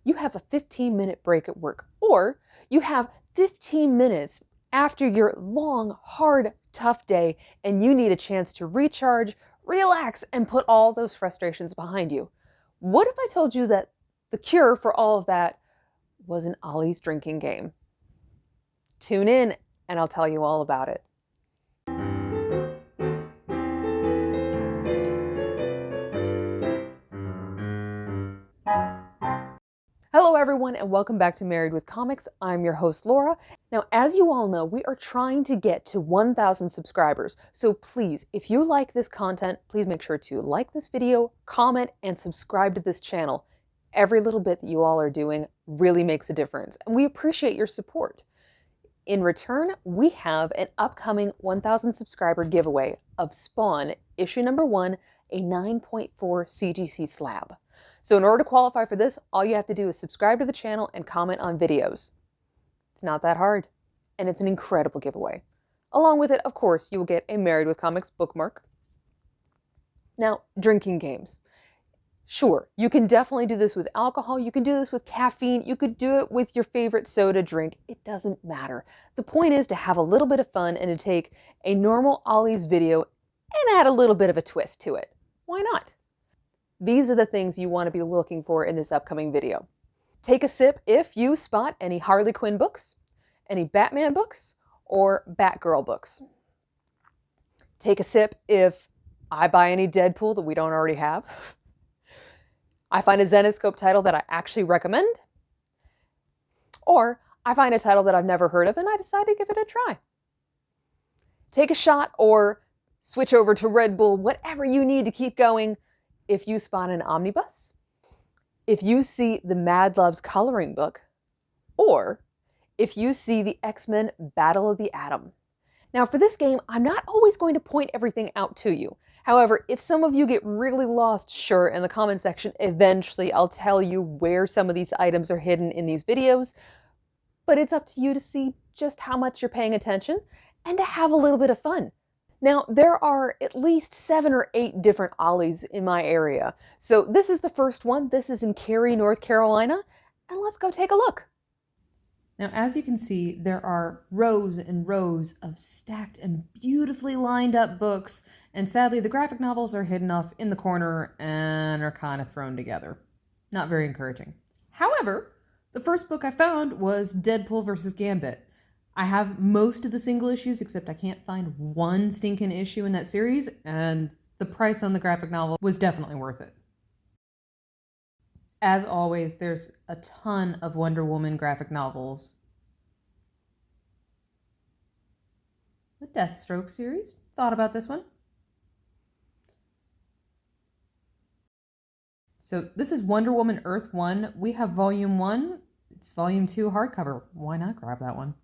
you have a 15-minute break at work, or you have 15 minutes after your long, hard, tough day and you need a chance to recharge, relax, and put all those frustrations behind you. What if I told you that the cure for all of that was an Ollie's drinking game? Tune in and I'll tell you all about it. Hello everyone and welcome back to Married with Comics. I'm your host Laura. Now, as you all know, we are trying to get to 1,000 subscribers. So please, if you like this content, please make sure to like this video, comment, and subscribe to this channel. Every little bit that you all are doing really makes a difference, and we appreciate your support. In return, we have an upcoming 1,000 subscriber giveaway of Spawn, issue number 1, a 9.4 CGC slab. So in order to qualify for this, all you have to do is subscribe to the channel and comment on videos. It's not that hard, and it's an incredible giveaway. Along with it, of course, you will get a Married with Comics bookmark. Now, drinking games. Sure, you can definitely do this with alcohol, you can do this with caffeine, you could do it with your favorite soda drink. It doesn't matter. The point is to have a little bit of fun and to take a normal Ollie's video and add a little bit of a twist to it. Why not? These are the things you want to be looking for in this upcoming video. Take a sip if you spot any Harley Quinn books, any Batman books, or Batgirl books. Take a sip if I buy any Deadpool that we don't already have. I find a Zenescope title that I actually recommend. Or I find a title that I've never heard of and I decide to give it a try. Take a shot or switch over to Red Bull, whatever you need to keep going. If you spot an Omnibus, if you see the Mad Loves coloring book, or if you see the X-Men Battle of the Atom. Now for this game, I'm not always going to point everything out to you. However, if some of you get really lost, sure, in the comment section, eventually I'll tell you where some of these items are hidden in these videos, but it's up to you to see just how much you're paying attention and to have a little bit of fun. Now, there are at least 7 or 8 different Ollies in my area. So this is the first one. This is in Cary, North Carolina, and let's go take a look. Now, as you can see, there are rows and rows of stacked and beautifully lined up books, and sadly, the graphic novels are hidden off in the corner and are kind of thrown together. Not very encouraging. However, the first book I found was Deadpool vs. Gambit. I have most of the single issues, except I can't find one stinking issue in that series, and the price on the graphic novel was definitely worth it. As always, there's a ton of Wonder Woman graphic novels. The Deathstroke series. Thought about this one. So this is Wonder Woman Earth 1. We have Volume 1. It's Volume 2 hardcover. Why not grab that one?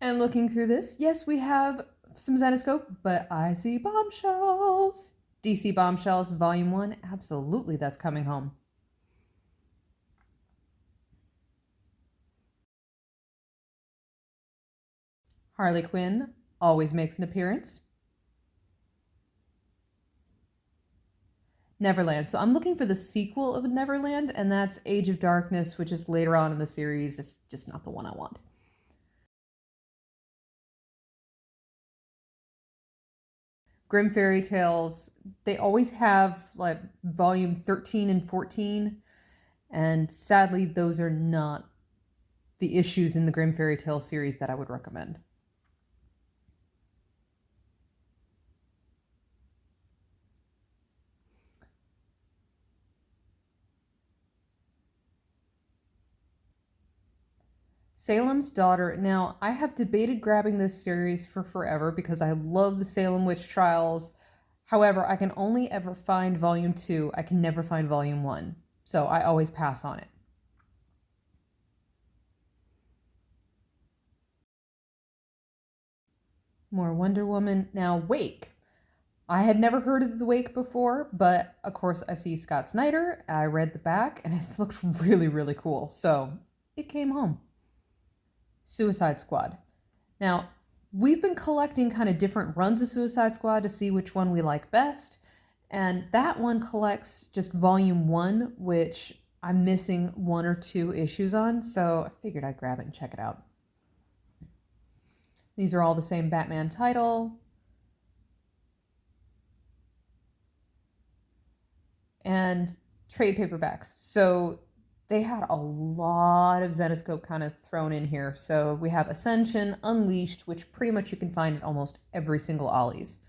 And looking through this, yes, we have some Zenescope, but I see Bombshells. DC Bombshells, Volume 1. Absolutely, that's coming home. Harley Quinn always makes an appearance. Neverland. So I'm looking for the sequel of Neverland, and that's Age of Darkness, which is later on in the series. It's just not the one I want. Grimm Fairy Tales, they always have like volume 13 and 14, and sadly those are not the issues in the Grimm Fairy Tale series that I would recommend. Salem's Daughter. Now, I have debated grabbing this series for forever because I love the Salem Witch Trials. However, I can only ever find Volume 2. I can never find Volume 1. So I always pass on it. More Wonder Woman. Now, Wake. I had never heard of The Wake before, but of course I see Scott Snyder. I read the back and it looked really, really cool. So it came home. Suicide Squad. Now, we've been collecting kind of different runs of Suicide Squad to see which one we like best. And that one collects just volume 1, which I'm missing 1 or 2 issues on, so I figured I'd grab it and check it out. These are all the same Batman title. And trade paperbacks. So they had a lot of Zenescope kind of thrown in here. So we have Ascension, Unleashed, which pretty much you can find in almost every single Ollies.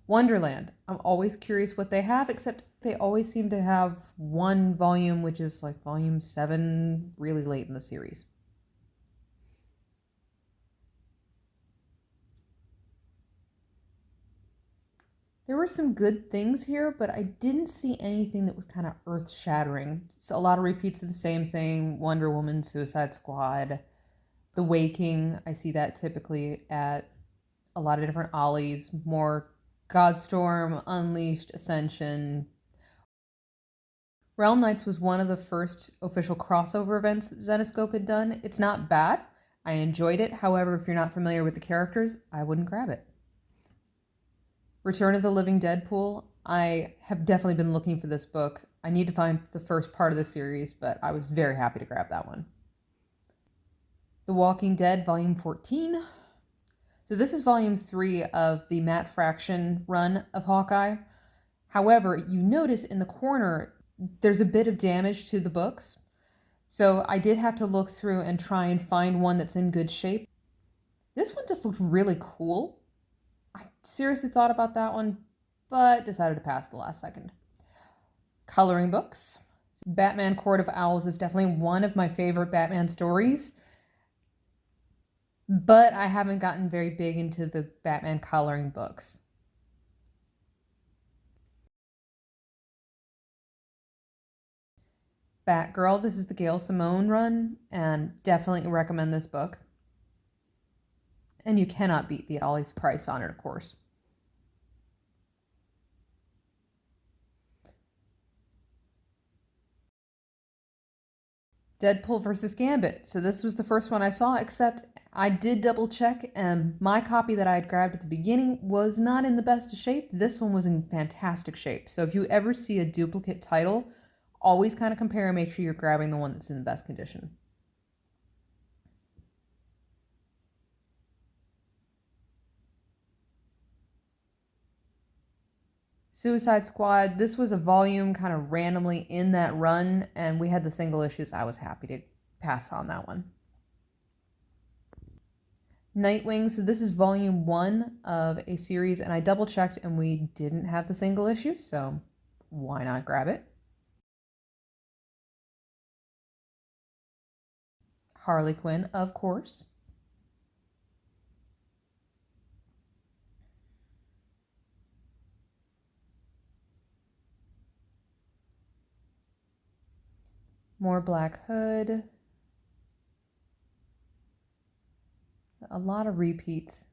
Wonderland. I'm always curious what they have, except they always seem to have one volume, which is like volume 7, really late in the series. There were some good things here, but I didn't see anything that was kind of earth-shattering. So a lot of repeats of the same thing: Wonder Woman, Suicide Squad, The Waking. I see that typically at a lot of different Ollies. More Godstorm, Unleashed, Ascension. Realm Knights was one of the first official crossover events that Zenescope had done. It's not bad. I enjoyed it. However, if you're not familiar with the characters, I wouldn't grab it. Return of the Living Deadpool. I have definitely been looking for this book. I need to find the first part of the series, but I was very happy to grab that one. The Walking Dead, Volume 14. So this is Volume 3 of the Matt Fraction run of Hawkeye. However, you notice in the corner, there's a bit of damage to the books. So I did have to look through and try and find one that's in good shape. This one just looks really cool. I seriously thought about that one, but decided to pass at the last second. Coloring books. Batman Court of Owls is definitely one of my favorite Batman stories, but I haven't gotten very big into the Batman coloring books. Batgirl, this is the Gail Simone run, and definitely recommend this book. And you cannot beat the Ollie's price on it, of course. Deadpool versus Gambit. So this was the first one I saw, except I did double check, and my copy that I had grabbed at the beginning was not in the best of shape. This one was in fantastic shape. So if you ever see a duplicate title, always kind of compare and make sure you're grabbing the one that's in the best condition. Suicide Squad, this was a volume kind of randomly in that run, and we had the single issues. I was happy to pass on that one. Nightwing, so this is volume 1 of a series, and I double checked and we didn't have the single issues, so why not grab it? Harley Quinn, of course. More Black Hood. A lot of repeats.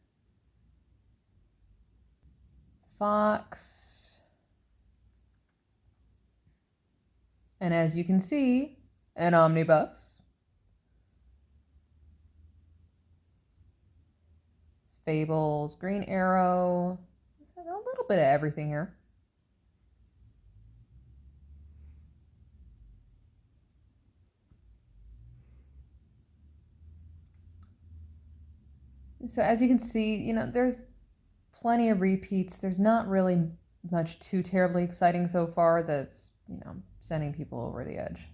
Fox. And as you can see, an Omnibus. Fables, Green Arrow. A little bit of everything here. So as you can see, there's plenty of repeats. There's not really much too terribly exciting so far that's, sending people over the edge.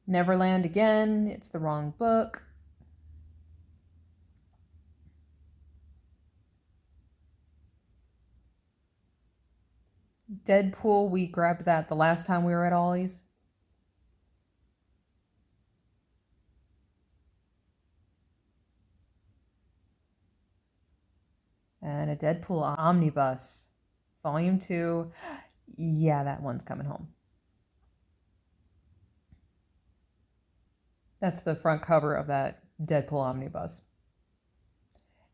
Neverland again, it's the wrong book. Deadpool, we grabbed that the last time we were at Ollie's. And a Deadpool Omnibus, Volume 2. Yeah, that one's coming home. That's the front cover of that Deadpool Omnibus.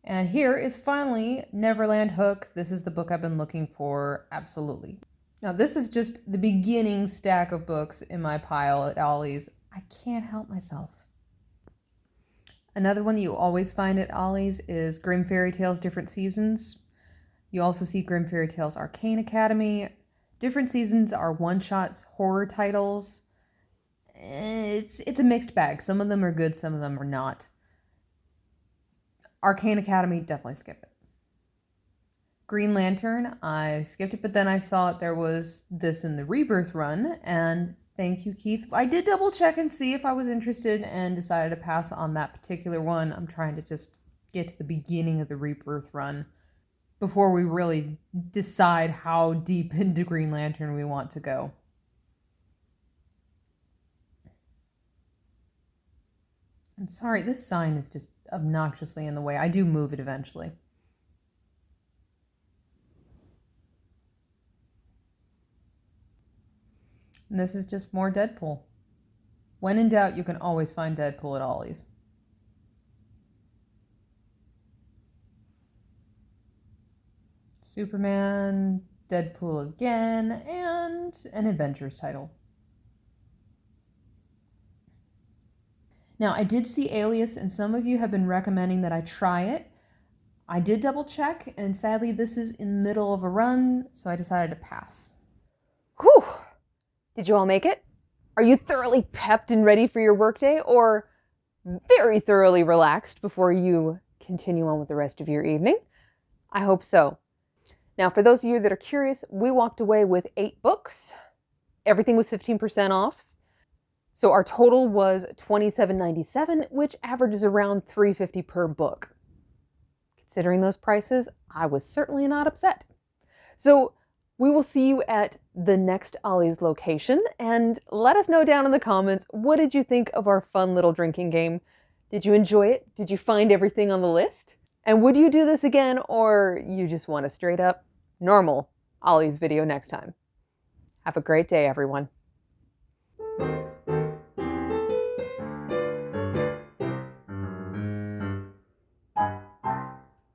And here is finally Neverland Hook. This is the book I've been looking for, absolutely. Now this is just the beginning stack of books in my pile at Ollie's. I can't help myself. Another one that you always find at Ollie's is Grim Fairy Tales Different Seasons. You also see Grim Fairy Tales Arcane Academy. Different Seasons are one-shots, horror titles. It's a mixed bag. Some of them are good, some of them are not. Arcane Academy, definitely skip it. Green Lantern, I skipped it, but then I saw there was this in the Rebirth run, and thank you, Keith. I did double check and see if I was interested and decided to pass on that particular one. I'm trying to just get to the beginning of the Rebirth run before we really decide how deep into Green Lantern we want to go. I'm sorry, this sign is just obnoxiously in the way. I do move it eventually. And this is just more Deadpool. When in doubt, you can always find Deadpool at Ollie's. Superman, Deadpool again, and an Adventures title. Now, I did see Alias, and some of you have been recommending that I try it. I did double check, and sadly this is in the middle of a run, so I decided to pass. Whew! Did you all make it? Are you thoroughly pepped and ready for your workday, or very thoroughly relaxed before you continue on with the rest of your evening? I hope so. Now, for those of you that are curious, we walked away with 8 books. Everything was 15% off. So our total was $27.97, which averages around $3.50 per book. Considering those prices, I was certainly not upset. So we will see you at the next Ollie's location, and let us know down in the comments, what did you think of our fun little drinking game? Did you enjoy it? Did you find everything on the list? And would you do this again, or you just want a straight up, normal Ollie's video next time? Have a great day, everyone.